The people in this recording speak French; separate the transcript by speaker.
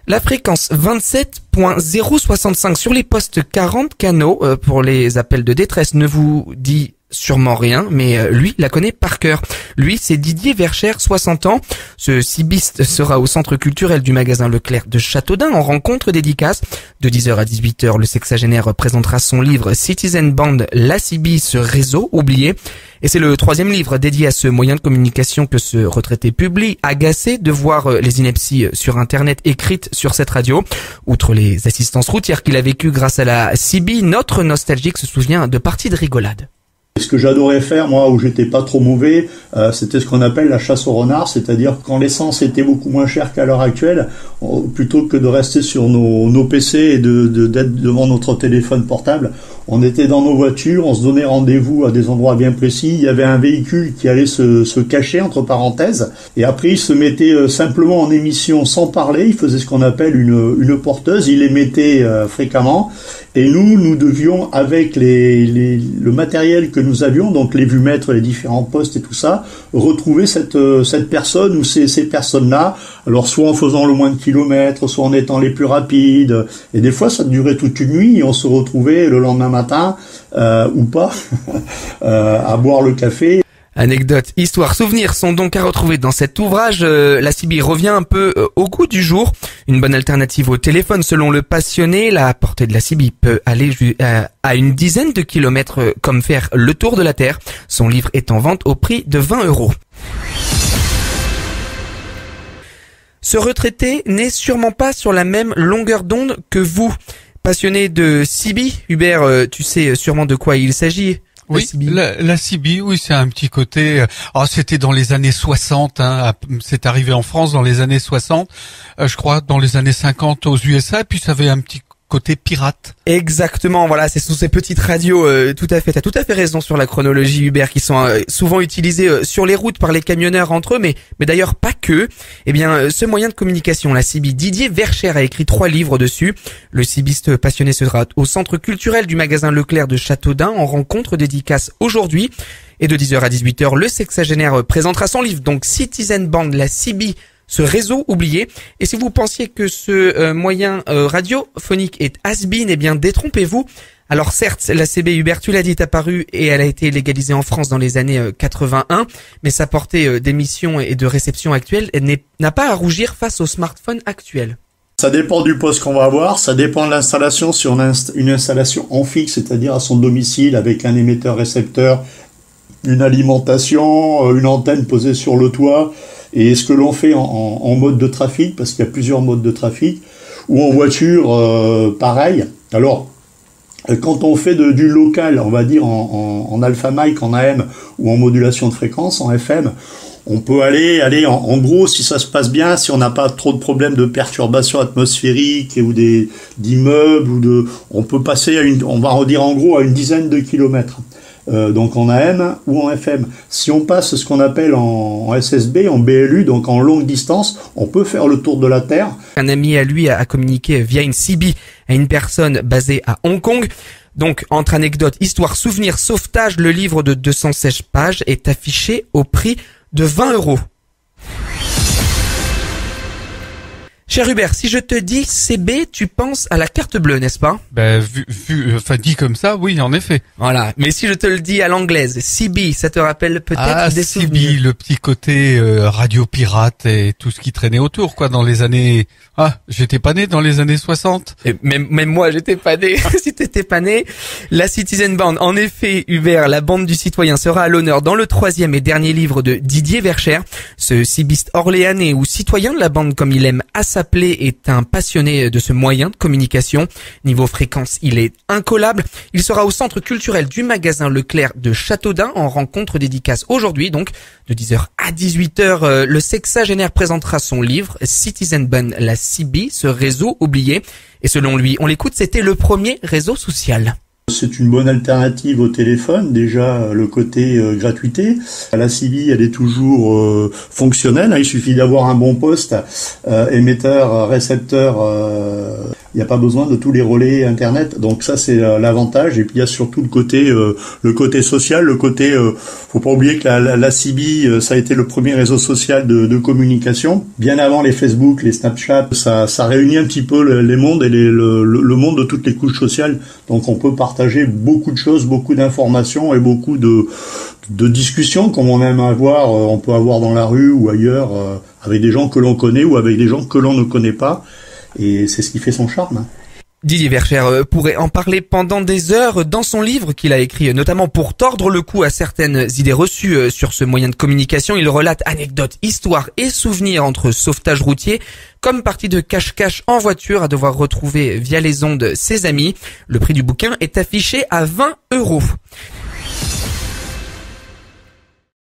Speaker 1: La fréquence 27.065 sur les postes 40 canaux pour les appels de détresse ne vous dit sûrement rien, mais lui la connaît par cœur. Lui, c'est Didier Verschère, 60 ans. Ce cibiste sera au centre culturel du magasin Leclerc de Châteaudun en rencontre dédicace. De 10h à 18h, le sexagénaire présentera son livre Citizen Band, la CB, ce réseau oublié. Et c'est le 3e livre dédié à ce moyen de communication que ce retraité publie, agacé de voir les inepties sur Internet écrites sur cette radio. Outre les assistances routières qu'il a vécues grâce à la CB, notre nostalgique se souvient de parties de rigolade.
Speaker 2: Ce que j'adorais faire, moi, où j'étais pas trop mauvais, c'était ce qu'on appelle la chasse au renard, c'est-à-dire quand l'essence était beaucoup moins chère qu'à l'heure actuelle, plutôt que de rester sur nos PC et d'être devant notre téléphone portable, on était dans nos voitures, on se donnait rendez-vous à des endroits bien précis, il y avait un véhicule qui allait se cacher, entre parenthèses, et après il se mettait simplement en émission sans parler, il faisait ce qu'on appelle une porteuse, il émettait fréquemment, et nous devions, avec le matériel que nous avions, donc les vumètres, les différents postes et tout ça, retrouver cette personne ou ces personnes-là, alors soit en faisant le moins de kilomètres, soit en étant les plus rapides, et des fois ça durait toute une nuit, et on se retrouvait le lendemain matin, ou pas, à boire le café.
Speaker 1: Anecdotes, histoires, souvenirs sont donc à retrouver dans cet ouvrage. La CB revient un peu au goût du jour. Une bonne alternative au téléphone selon le passionné. La portée de la CB peut aller à une dizaine de kilomètres comme faire le tour de la Terre. Son livre est en vente au prix de 20 €. Ce retraité n'est sûrement pas sur la même longueur d'onde que vous. Passionné de CB, Hubert, tu sais sûrement de quoi il s'agit.
Speaker 3: Oui, la CB, oui, c'est un petit côté. C'était dans les années 60. C'est arrivé en France dans les années 60, je crois, dans les années 50 aux USA. Et puis ça avait un petit côté pirate.
Speaker 1: Exactement, voilà, c'est sous ces petites radios, tout à fait, t'as tout à fait raison sur la chronologie, Hubert, qui sont souvent utilisées sur les routes par les camionneurs entre eux, mais d'ailleurs pas que. Eh bien, ce moyen de communication, la CB, Didier Verschère a écrit 3 livres dessus. Le cibiste passionné sera au centre culturel du magasin Leclerc de Châteaudun en rencontre dédicace aujourd'hui. Et de 10h à 18h, le sexagénaire présentera son livre, donc Citizen Band, la CB, ce réseau oublié. Et si vous pensiez que ce moyen radiophonique est has-been, eh bien détrompez-vous. Alors certes, la CB, Hubert, tu l'as dit, est apparue et elle a été légalisée en France dans les années 81, mais sa portée d'émission et de réception actuelle n'a pas à rougir face aux smartphones actuels.
Speaker 2: Ça dépend du poste qu'on va avoir, ça dépend de l'installation. Si on a une installation en fixe, c'est-à-dire à son domicile avec un émetteur-récepteur, une alimentation, une antenne posée sur le toit, et ce que l'on fait en mode de trafic, parce qu'il y a plusieurs modes de trafic, ou en voiture, pareil. Alors, quand on fait du local, on va dire en alpha mic, en AM, ou en modulation de fréquence, en FM, on peut aller en gros, si ça se passe bien, si on n'a pas trop de problèmes de perturbations atmosphériques ou d'immeubles, on peut passer on va en dire en gros à une dizaine de kilomètres. Donc en AM ou en FM. Si on passe ce qu'on appelle en SSB, en BLU, donc en longue distance, on peut faire le tour de la Terre.
Speaker 1: Un ami à lui a communiqué via une CB à une personne basée à Hong Kong. Donc, entre anecdotes, histoires, souvenirs, sauvetage, le livre de 216 pages est affiché au prix de 20 €. Cher Hubert, si je te dis CB, tu penses à la carte bleue, n'est-ce pas?
Speaker 3: Dit comme ça, oui, en effet.
Speaker 1: Voilà. Mais si je te le dis à l'anglaise, CB, ça te rappelle peut-être des souvenirs?
Speaker 3: CB, le petit côté radio pirate et tout ce qui traînait autour, quoi, dans les années. J'étais pas né dans les années 60.
Speaker 1: Et même moi, j'étais pas né. Si t'étais pas né, la Citizen Band. En effet, Hubert, la bande du citoyen sera à l'honneur dans le 3e et dernier livre de Didier Verschère. Ce cibiste orléanais ou citoyen de la bande, comme il aime à s'appeler, est un passionné de ce moyen de communication. Niveau fréquence, il est incollable. Il sera au centre culturel du magasin Leclerc de Châteaudun en rencontre dédicace aujourd'hui, donc de 10h à 18h. Le sexagénaire présentera son livre Citizen Band, la CB, ce réseau oublié. Et selon lui, on l'écoute, c'était le premier réseau social.
Speaker 2: C'est une bonne alternative au téléphone, déjà le côté gratuité. La CB, elle est toujours fonctionnelle, il suffit d'avoir un bon poste, émetteur, récepteur Il n'y a pas besoin de tous les relais Internet. Donc ça, c'est l'avantage. Et puis il y a surtout le côté social, le côté. Faut pas oublier que la CB, ça a été le premier réseau social de communication. Bien avant les Facebook, les Snapchat, ça réunit un petit peu les mondes et le monde de toutes les couches sociales. Donc on peut partager beaucoup de choses, beaucoup d'informations et beaucoup de discussions comme on aime avoir. On peut avoir dans la rue ou ailleurs avec des gens que l'on connaît ou avec des gens que l'on ne connaît pas. Et c'est ce qui fait son charme.
Speaker 1: Didier Verchères pourrait en parler pendant des heures dans son livre qu'il a écrit notamment pour tordre le cou à certaines idées reçues sur ce moyen de communication. Il relate anecdotes, histoires et souvenirs entre sauvetage routier comme partie de cache-cache en voiture à devoir retrouver via les ondes ses amis. Le prix du bouquin est affiché à 20 €.